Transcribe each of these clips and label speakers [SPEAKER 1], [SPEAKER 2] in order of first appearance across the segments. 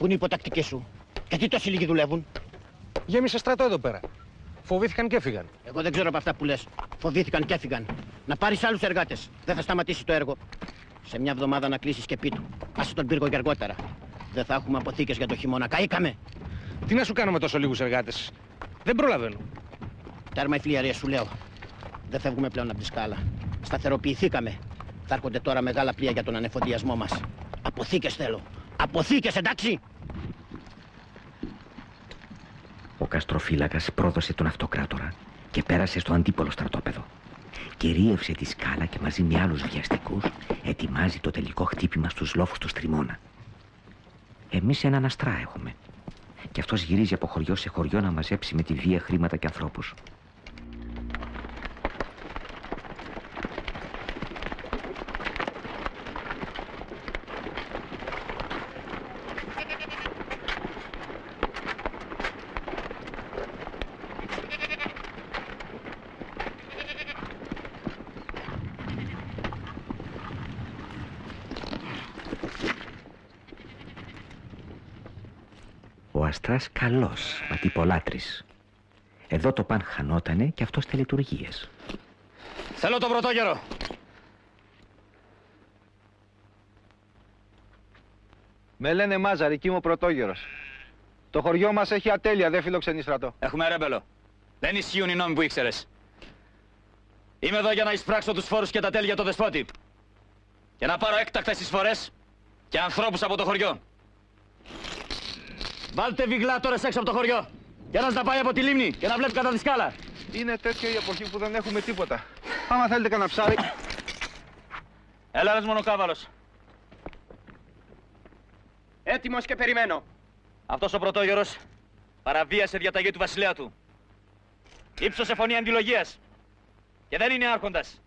[SPEAKER 1] Πού είναι οι υποτακτικοί σου? Γιατί τόσοι λίγοι δουλεύουν?
[SPEAKER 2] Γέμισε στρατό εδώ πέρα. Φοβήθηκαν και έφυγαν.
[SPEAKER 1] Εγώ δεν ξέρω από αυτά που λες. Φοβήθηκαν και έφυγαν. Να πάρεις άλλους εργάτες. Δεν θα σταματήσει το έργο. Σε μια εβδομάδα να κλείσεις και πίτου. Άσε τον πύργο για αργότερα. Δεν θα έχουμε αποθήκες για το χειμώνα. Καήκαμε.
[SPEAKER 2] Τι να σου κάνω με τόσο λίγους εργάτες? Δεν προλαβαίνω.
[SPEAKER 1] Τέρμα οι φλιαρίες σου λέω. Δεν φεύγουμε πλέον από τη σκάλα. Σταθεροποιηθήκαμε. Θα έρχονται τώρα μεγάλα πλοία για τον ανεφοδιασμό μας. Αποθήκες θέλω. Αποθήκες, εντάξει!
[SPEAKER 3] Ο καστροφύλακας πρόδωσε τον αυτοκράτορα και πέρασε στο αντίπολο στρατόπεδο. Κυρίευσε τη σκάλα και μαζί με άλλους βιαστικούς ετοιμάζει το τελικό χτύπημα στους λόφους του Στριμώνα. Εμείς έναν αστρά έχουμε. Και αυτός γυρίζει από χωριό σε χωριό να μαζέψει με τη βία χρήματα και ανθρώπους. Ο αστράς καλός, μα τυπολάτρης. Εδώ το παν χανότανε και αυτός τελετουργίες.
[SPEAKER 4] Θέλω τον πρωτόγερο.
[SPEAKER 5] Με λένε Μάζαρη και είμαι ο πρωτόγερος. Το χωριό μας έχει ατέλεια, δεν φιλοξενεί στρατό.
[SPEAKER 4] Έχουμε ρέμπελο. Δεν ισχύουν οι νόμοι που ήξερες. Είμαι εδώ για να εισπράξω τους φόρους και τα τέλη για το δεσπότη. Και να πάρω έκτακτες εισφορές και ανθρώπους από το χωριό. Βάλτε βιγλάτορες έξω από το χωριό. Για να πάει από τη λίμνη και να βλέπει κατά τη σκάλα.
[SPEAKER 5] Είναι τέτοια η εποχή που δεν έχουμε τίποτα. Άμα θέλετε κανένα ψάρι.
[SPEAKER 4] Έλα ρες μονοκάβαλος.
[SPEAKER 6] Έτοιμος και περιμένω.
[SPEAKER 4] Αυτός ο πρωτόγερος παραβίασε διαταγή του βασιλέα του. Ήψωσε φωνή αντιλογίας. Και δεν είναι άρχοντας.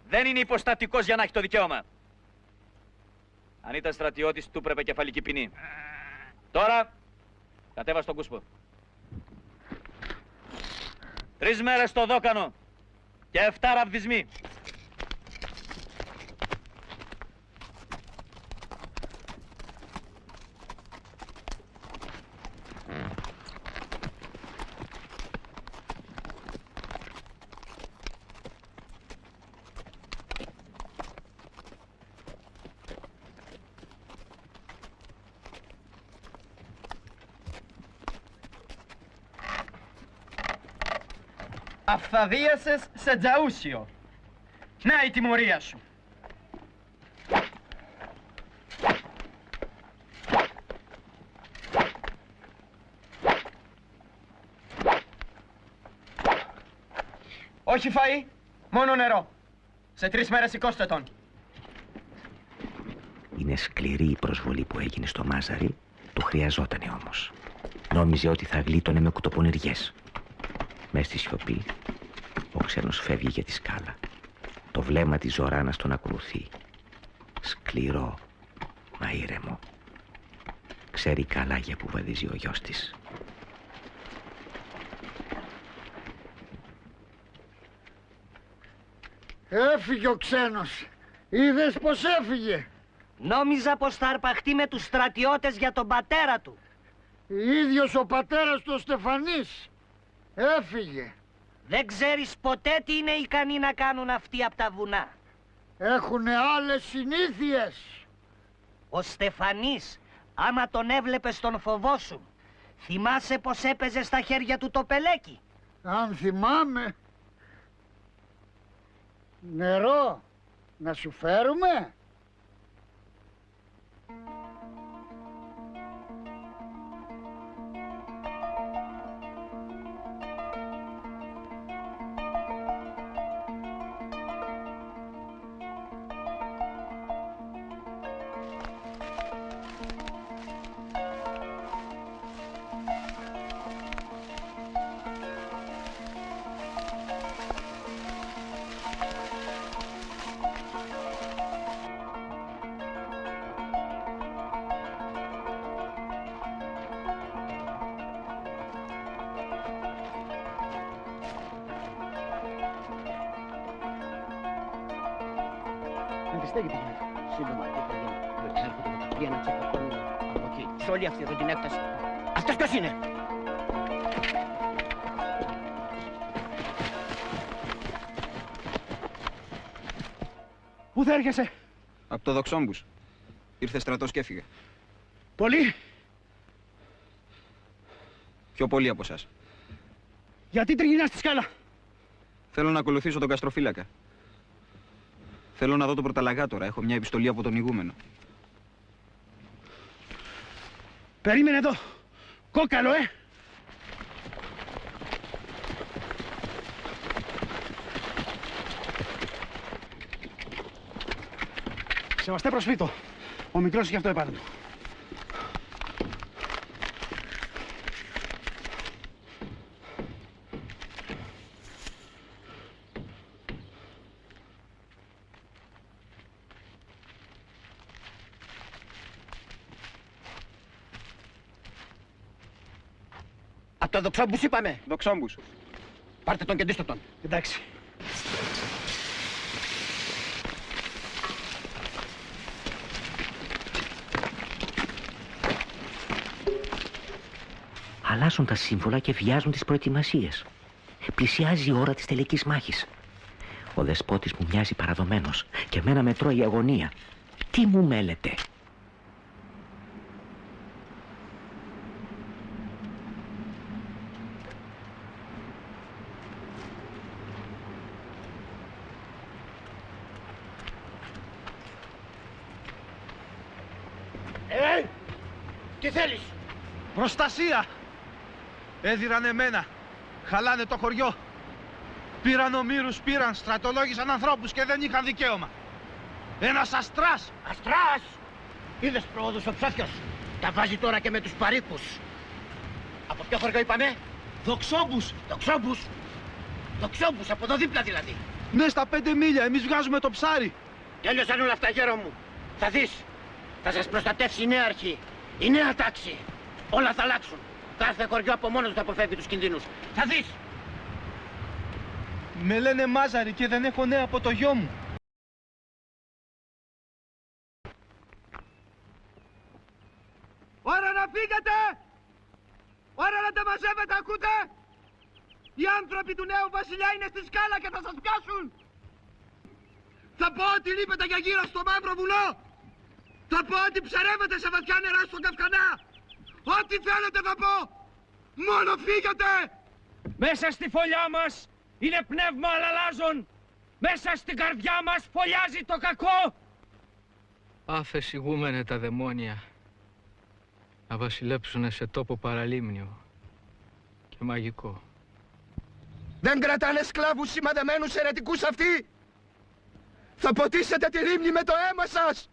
[SPEAKER 4] Δεν είναι υποστατικός για να έχει το δικαίωμα. Αν ήταν στρατιώτης, του έπρεπε κεφαλική ποινή. Τώρα, κατέβα στον κούσπο. 3 μέρες στο δόκανο και 7 ραβδισμοί.
[SPEAKER 6] Αυθαδίασες σε τζαούσιο. Να η τιμωρία σου. Όχι φαΐ, μόνο νερό. Σε 3 μέρες σηκώστε τον.
[SPEAKER 3] Είναι σκληρή η προσβολή που έγινε στο Μάζαρι, του χρειαζότανε όμως. Νόμιζε ότι θα γλίτωνε με κουτοπονηριές. Μες στη σιωπή, ο ξένος φεύγει για τη σκάλα. Το βλέμμα της Ζωράνας τον ακολουθεί. Σκληρό, μα ήρεμο. Ξέρει καλά για που βαδίζει ο γιος της.
[SPEAKER 7] Έφυγε ο ξένος. Είδες πως έφυγε.
[SPEAKER 8] Νόμιζα πως θα αρπαχτεί με τους στρατιώτες για τον πατέρα του.
[SPEAKER 7] Ίδιος ο πατέρας του ο Στεφανής. Έφυγε.
[SPEAKER 8] Δεν ξέρεις ποτέ τι είναι ικανοί να κάνουν αυτοί από τα βουνά.
[SPEAKER 7] Έχουνε άλλες συνήθειες.
[SPEAKER 8] Ο Στεφανής, άμα τον έβλεπες τον φοβόσουν. Θυμάσαι πως έπαιζε στα χέρια του το πελέκι?
[SPEAKER 7] Αν θυμάμαι. Νερό, να σου φέρουμε?
[SPEAKER 1] Αντιστέκει τη γυναίκα. Σύντομα τι θα γίνει. Διότι έρχονται με τους 3 να τσεπακώνουν από εκεί. Σε όλη αυτή εδώ την έκταση. Αυτός ποιος είναι?
[SPEAKER 6] Πού θα έρχεσαι?
[SPEAKER 5] Από το Δοξόμπους. Ήρθε στρατός και έφυγε.
[SPEAKER 6] Πολύ.
[SPEAKER 5] Πιο πολύ από εσάς.
[SPEAKER 6] Γιατί τριγυρνάς στη σκάλα?
[SPEAKER 5] Θέλω να ακολουθήσω τον Καστροφύλακα. Θέλω να δω τον Πρωταλλαγάτορα. Έχω μια επιστολή από τον ηγούμενο.
[SPEAKER 6] Περίμενε εδώ. Κόκαλο, Σεβαστέ προσφύτω. Ο μικρός είχε αυτό επάνω του.
[SPEAKER 1] Από το Δοξόμπους είπαμε.
[SPEAKER 5] Δοξόμπους.
[SPEAKER 1] Πάρτε τον και ντύστε τον.
[SPEAKER 6] Εντάξει.
[SPEAKER 3] Αλλάζουν τα σύμβολα και βιάζουν τις προετοιμασίες. Πλησιάζει η ώρα της τελικής μάχης. Ο δεσπότης μου μοιάζει παραδομένος και εμένα με τρώει η αγωνία. Τι μου μέλετε?
[SPEAKER 1] Τι θέλεις?
[SPEAKER 6] Προστασία! Έδιραν εμένα. Χαλάνε το χωριό. Πήραν ομήρους, στρατολόγησαν ανθρώπους και δεν είχαν δικαίωμα. Ένας αστράς!
[SPEAKER 1] Αστράς! Είδες προόδους ο ψόφιος. Τα βάζει τώρα και με τους παροίκους. Από ποιο χωριό είπαμε?
[SPEAKER 6] Δοξόμπους!
[SPEAKER 1] Δοξόμπους. Δοξόμπους, από εδώ δίπλα δηλαδή.
[SPEAKER 6] Ναι, στα 5 μίλια, εμείς βγάζουμε το ψάρι.
[SPEAKER 1] Τέλειωσαν όλα αυτά, γέρο μου. Θα δεις. Θα σας προστατεύσει η νέα αρχή. Η νέα τάξη. Όλα θα αλλάξουν. Κάθε χωριό από μόνο του θα αποφεύγει τους κινδύνους. Θα δεις.
[SPEAKER 6] Με λένε Μάζαρη και δεν έχω νέα από το γιο μου. Ώρα να φύγετε! Ώρα να τα μαζεύετε, ακούτε! Οι άνθρωποι του νέου βασιλιά είναι στη σκάλα και θα σας πιάσουν! Θα πω ότι λείπετε για γύρω στο μαύρο βουνό! Θα πω ότι ψαρεύετε σε βαθιά νερά στον Καυκανά! Ό,τι θέλετε θα πω! Μόνο φύγετε! Μέσα στη φωλιά μας είναι πνεύμα αλλαλάζων! Μέσα στην καρδιά μας φωλιάζει το κακό!
[SPEAKER 9] Άφες ηγούμενε τα δαιμόνια να βασιλέψουνε σε τόπο παραλίμνιο και μαγικό.
[SPEAKER 6] Δεν κρατάνε σκλάβους σημαδεμένους αιρετικούς αυτοί! Θα ποτίσετε τη ρήμνη με το αίμα σας!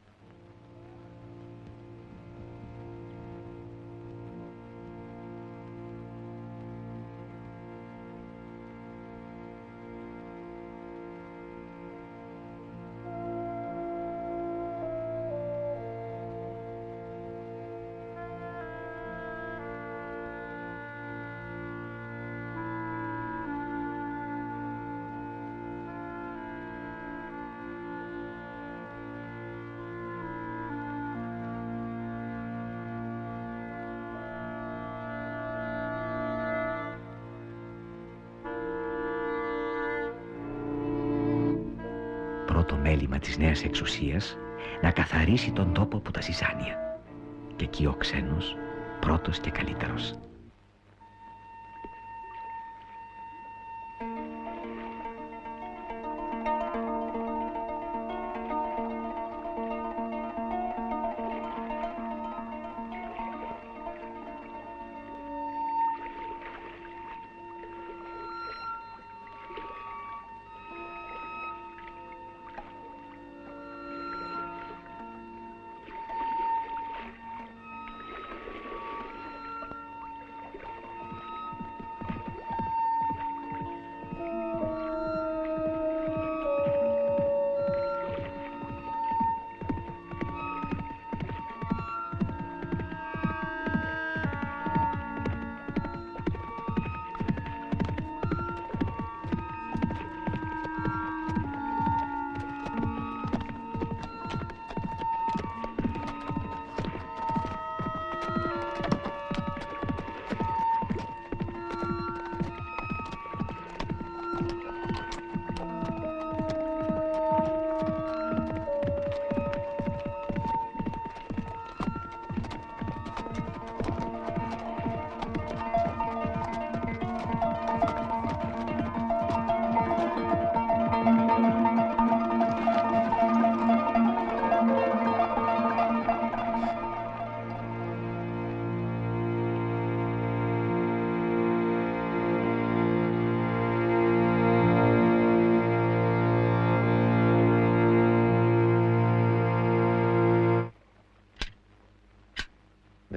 [SPEAKER 3] Πρώτο μέλημα της νέας εξουσίας να καθαρίσει τον τόπο από τα ζυζάνια. Και εκεί ο ξένος πρώτος και καλύτερος.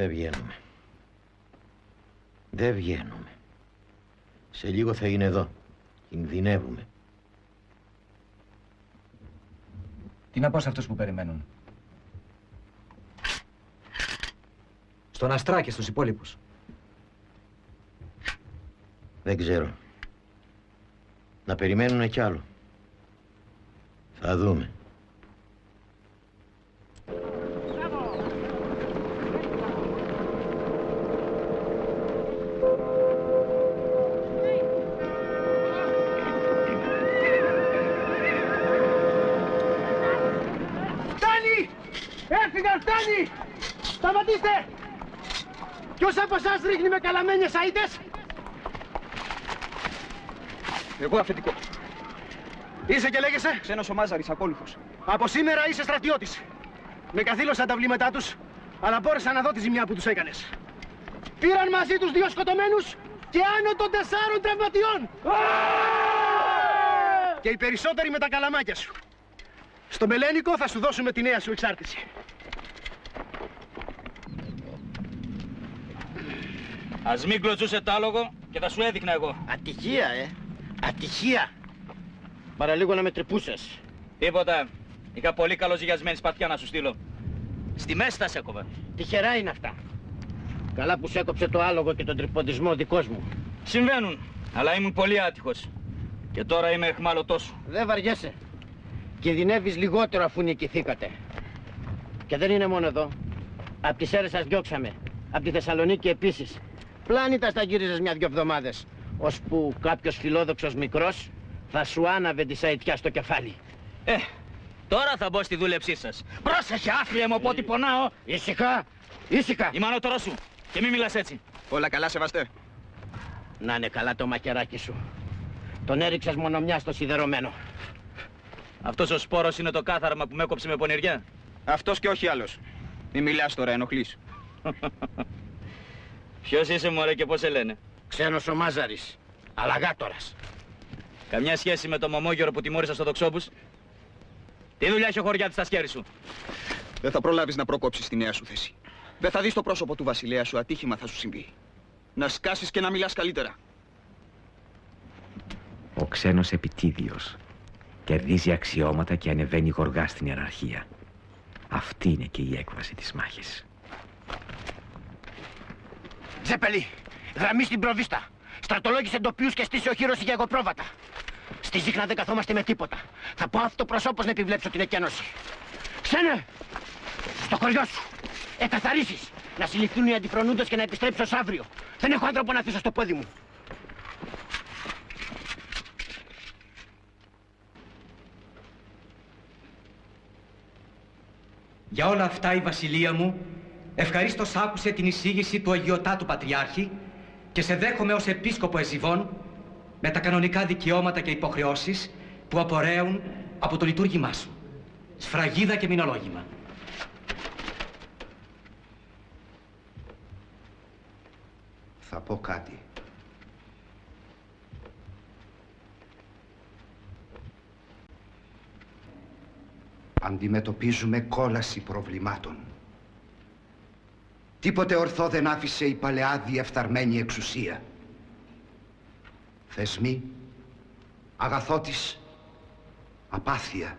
[SPEAKER 1] Δεν βγαίνουμε. Δεν βγαίνουμε. Σε λίγο θα είναι εδώ. Κινδυνεύουμε.
[SPEAKER 10] Τι να πω σε αυτούς που περιμένουν? Στον Αστρά και στους υπόλοιπους.
[SPEAKER 1] Δεν ξέρω. Να περιμένουνε κι άλλο. Θα δούμε.
[SPEAKER 6] Έφυγαν, φτάνει! Σταματήστε! Ποιος από εσάς ρίχνει με καλαμένιες αΐτες?
[SPEAKER 5] Εγώ αφεντικό.
[SPEAKER 6] Είσαι και λέγεσαι?
[SPEAKER 5] Ξένος ο Μάζαρης, ακόλουθος.
[SPEAKER 6] Από σήμερα είσαι στρατιώτης. Με καθήλωσαν τα βλήματά τους, αλλά μπόρεσα να δω τη ζημιά που τους έκανες. Πήραν μαζί τους 2 σκοτωμένους και άνω των 4 τραυματιών. Και οι περισσότεροι με τα καλαμάκια σου. Στο Μελένικο θα σου δώσουμε τη νέα σου εξάρτηση.
[SPEAKER 4] Ας μην κλωτσούσε τ' άλογο και θα σου έδειχνα εγώ.
[SPEAKER 1] Ατυχία, Ατυχία. Παραλίγο να με τρυπούσες.
[SPEAKER 4] Τίποτα. Είχα πολύ καλοζυγιασμένη σπαθιά να σου στείλω. Στη μέση θα σε έκοβα.
[SPEAKER 1] Τυχερά είναι αυτά. Καλά που σ' έκοψε το άλογο και τον τρυποντισμό δικός μου.
[SPEAKER 4] Συμβαίνουν, αλλά ήμουν πολύ άτυχος. Και τώρα είμαι εχμάλωτός σου.
[SPEAKER 1] Δεν βαριέσαι. Κινδυνεύεις λιγότερο αφού νικηθήκατε. Και δεν είναι μόνο εδώ. Απ' τις Σέρρες σας διώξαμε. Απ' τη Θεσσαλονίκη επίσης. Πλάνητα στα γύριζες 1-2 εβδομάδες. Ώσπου κάποιος φιλόδοξος μικρός θα σου άναβε τη σαϊτιά στο κεφάλι.
[SPEAKER 4] Τώρα θα μπω στη δούλεψή σας. Πρόσεχε, άφρυε μου, πότε πονάω.
[SPEAKER 1] Ήσυχα, ήσυχα.
[SPEAKER 4] Είμαι ανώτερός σου και μη μιλάς έτσι.
[SPEAKER 5] Όλα καλά, σεβαστέ.
[SPEAKER 1] Να είναι καλά το μακεράκι σου. Τον έριξες μόνο μια στο σιδερωμένο.
[SPEAKER 4] Αυτός ο σπόρος είναι το κάθαρμα που με έκοψε με πονηριά.
[SPEAKER 5] Αυτός και όχι άλλος. Μη μιλάς τώρα, ενοχλείς.
[SPEAKER 4] Ποιος είσαι, μωρέ, και πώς σε λένε?
[SPEAKER 1] Ξένος ο Μάζαρης. Αλλαγάτορας.
[SPEAKER 4] Καμιά σχέση με το μωμόγερο που τιμώρησα στο Δοξόπους? Τι δουλειά έχει ο χωριάτης στα σκέρι σου?
[SPEAKER 5] Δεν θα προλάβεις να προκόψεις τη νέα σου θέση. Δεν θα δεις το πρόσωπο του βασιλέα σου, ατύχημα θα σου συμβεί. Να σκάσεις και να μιλάς καλύτερα.
[SPEAKER 3] Ο ξένος επιτίδιος κερδίζει αξιώματα και ανεβαίνει γοργά στην ιεραρχία. Αυτή είναι και η έκβαση της μάχης.
[SPEAKER 1] Τζέπελη, γραμμή στην προβίστα. Στρατολόγησε εντοπίους και στήσε οχύρωση για εγωπρόβατα. Στη Ζήχνα δεν καθόμαστε με τίποτα. Θα πω αυτοπροσώπως να επιβλέψω την εκένωση. Ξένε! Στο χωριό σου! Εκαθαρίσεις! Να συλληφθούν οι αντιφρονούντες και να επιστρέψω ως αύριο. Δεν έχω άνθρωπο να αφήσω στο πόδι μου.
[SPEAKER 11] Για όλα αυτά η βασιλεία μου ευχαρίστως άκουσε την εισήγηση του Αγιωτάτου Πατριάρχη και σε δέχομαι ως επίσκοπο Εζιβών με τα κανονικά δικαιώματα και υποχρεώσεις που απορρέουν από το λειτουργήμά σου. Σφραγίδα και μηνολόγημα.
[SPEAKER 6] Θα πω κάτι. Αντιμετωπίζουμε κόλαση προβλημάτων. Τίποτε ορθό δεν άφησε η παλαιά διεφθαρμένη εξουσία. Θεσμοί, αγαθότης, απάθεια,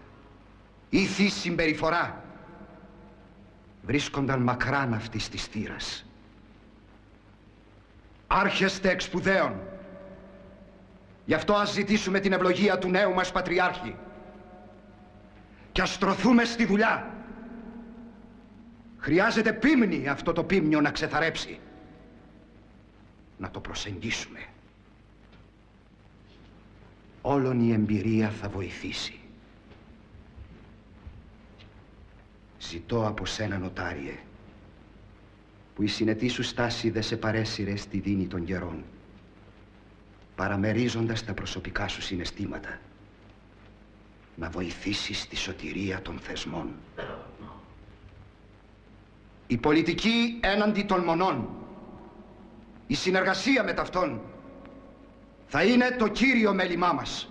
[SPEAKER 6] ήθη συμπεριφορά βρίσκονταν μακράν αυτής της θύρας. Άρχεστε εξ σπουδαίων. Γι' αυτό ας ζητήσουμε την ευλογία του νέου μας Πατριάρχη και ας στρωθούμε στη δουλειά. Χρειάζεται πίμνη αυτό το πίμνιο να ξεθαρέψει. Να το προσεγγίσουμε. Όλον η εμπειρία θα βοηθήσει. Ζητώ από σένα, νοτάριε, που η συνετή σου στάση δεν σε παρέσυρε στη δίνη των καιρών, παραμερίζοντας τα προσωπικά σου συναισθήματα, να βοηθήσεις τη σωτηρία των θεσμών. Η πολιτική έναντι των μονών, η συνεργασία με ταυτόν, θα είναι το κύριο μέλημά μας.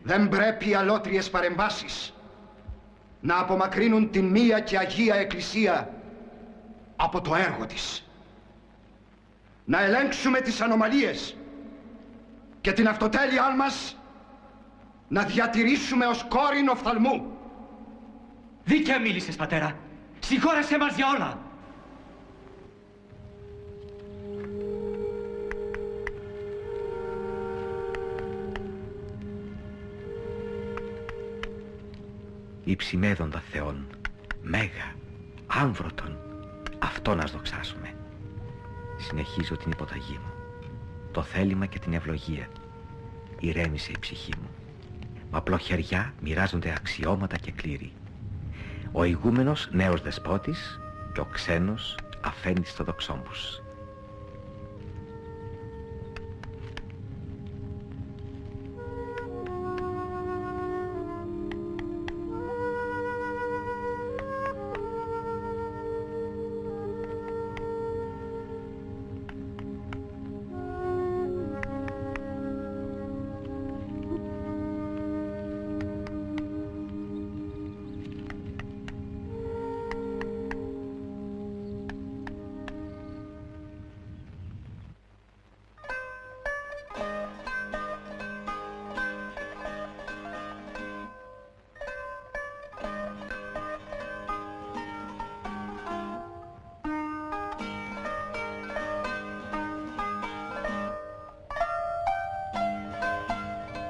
[SPEAKER 6] Δεν πρέπει οι αλότριες παρεμβάσεις να απομακρύνουν την μία και Αγία Εκκλησία από το έργο της. Να ελέγξουμε τις ανομαλίες και την αυτοτέλειά μας να διατηρήσουμε ως κόρην οφθαλμού.
[SPEAKER 11] Δίκαια μίλησες, πατέρα. Συγχώρεσέ μας για όλα.
[SPEAKER 3] Υψημέδοντα Θεόν, Μέγα, Άμβρωτον, αυτό να δοξάσουμε. Συνεχίζω την υποταγή μου, το θέλημα και την ευλογία. Ηρέμησε η ψυχή μου. Μ' απλοχεριά μοιράζονται αξιώματα και κλήροι. Ο ηγούμενος νέος δεσπότης και ο ξένος αφέντης στο δοξόμπους.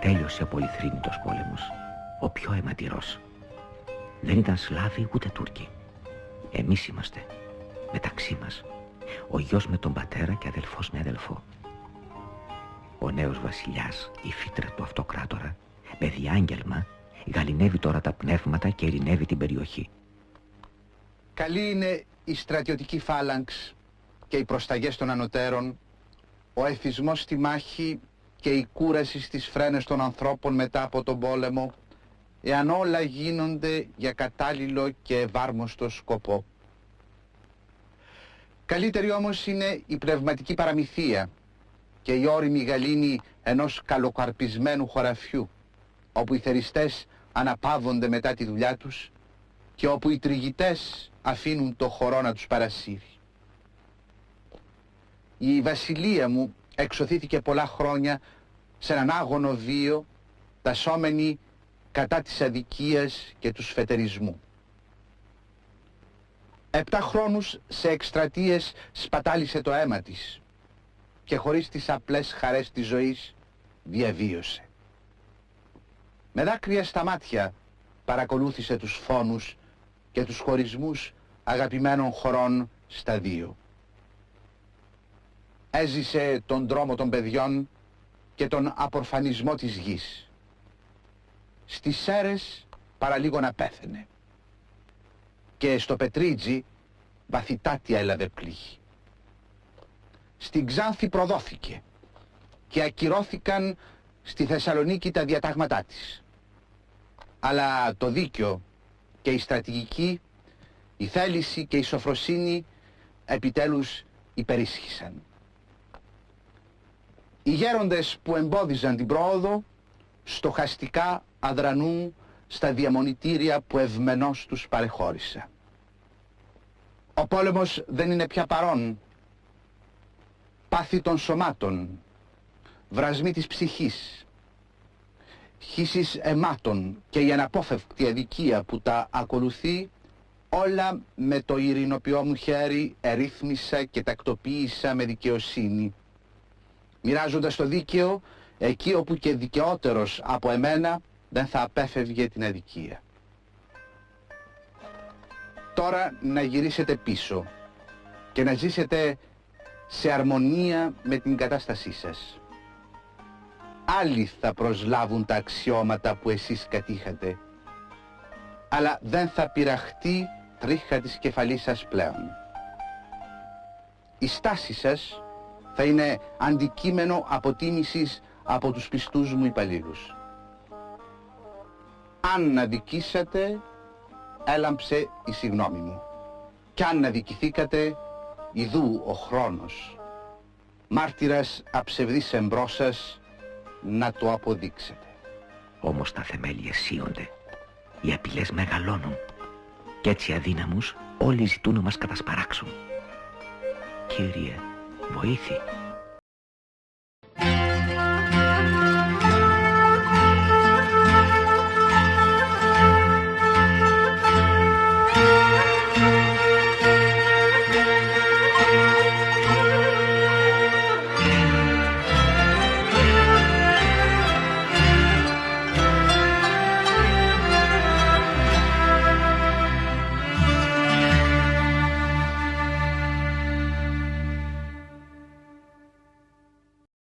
[SPEAKER 3] Τέλειωσε ο πολυθρήνητος πόλεμος, ο πιο αιματηρός. Δεν ήταν Σλάβοι ούτε Τούρκοι. Εμείς είμαστε, μεταξύ μας, ο γιος με τον πατέρα και αδελφός με αδελφό. Ο νέος βασιλιάς, η φύτρα του αυτοκράτορα, με διάγγελμα, γαληνεύει τώρα τα πνεύματα και ειρηνεύει την περιοχή.
[SPEAKER 12] Καλή είναι η στρατιωτική φάλαγξ και οι προσταγές των ανωτέρων, ο εθισμός στη μάχη και η κούραση στις φρένες των ανθρώπων μετά από τον πόλεμο, εάν όλα γίνονται για κατάλληλο και ευάρμοστο σκοπό. Καλύτερη όμως είναι η πνευματική παραμυθία και η ώριμη γαλήνη ενός καλοκαρπισμένου χωραφιού, όπου οι θεριστές αναπαύονται μετά τη δουλειά τους και όπου οι τριγητές αφήνουν το χορό να τους παρασύρει. Η βασιλεία μου εξωθήθηκε πολλά χρόνια σε έναν άγωνο βίο, τασσόμενη κατά της αδικίας και του σφετερισμού. 7 χρόνους σε εκστρατείες σπατάλησε το αίμα της και χωρίς τις απλές χαρές της ζωής διαβίωσε. Με δάκρυα στα μάτια παρακολούθησε τους φόνους και τους χωρισμούς αγαπημένων χωρών στα 2. Έζησε τον δρόμο των παιδιών και τον απορφανισμό της γης. Στις Σέρες παραλίγο να πέθαινε. Και στο Πετρίτζι βαθυτάτια έλαβε πληγή. Στην Ξάνθη προδόθηκε και ακυρώθηκαν στη Θεσσαλονίκη τα διατάγματά της. Αλλά το δίκαιο και η στρατηγική, η θέληση και η σοφροσύνη επιτέλους υπερίσχυσαν. Οι γέροντες που εμπόδιζαν την πρόοδο στοχαστικά αδρανούν στα διαμονητήρια που ευμενώς τους παρεχώρησα. Ο πόλεμος δεν είναι πια παρόν. Πάθη των σωμάτων, βρασμοί της ψυχής, χύσεις αιμάτων και η αναπόφευκτη αδικία που τα ακολουθεί, όλα με το ειρηνοποιό μου χέρι ερύθμισα και τακτοποίησα με δικαιοσύνη, μοιράζοντας το δίκαιο εκεί όπου και δικαιότερος από εμένα δεν θα απέφευγε την αδικία. Τώρα να γυρίσετε πίσω και να ζήσετε σε αρμονία με την κατάστασή σας. Άλλοι θα προσλάβουν τα αξιώματα που εσείς κατήχατε, αλλά δεν θα πειραχτεί τρίχα της κεφαλής σας πλέον. Η στάση σας θα είναι αντικείμενο αποτίμησης από τους πιστούς μου υπαλλήλους. Αν αδικήσατε, έλαμψε η συγνώμη μου. Κι αν αδικηθήκατε, ιδού ο χρόνος, μάρτυρας αψευδής εμπρός σας, να το αποδείξετε.
[SPEAKER 3] Όμως τα θεμέλια σύονται, οι απειλές μεγαλώνουν κι έτσι αδύναμους όλοι ζητούν να μας κατασπαράξουν. Κύριε, βοήθη.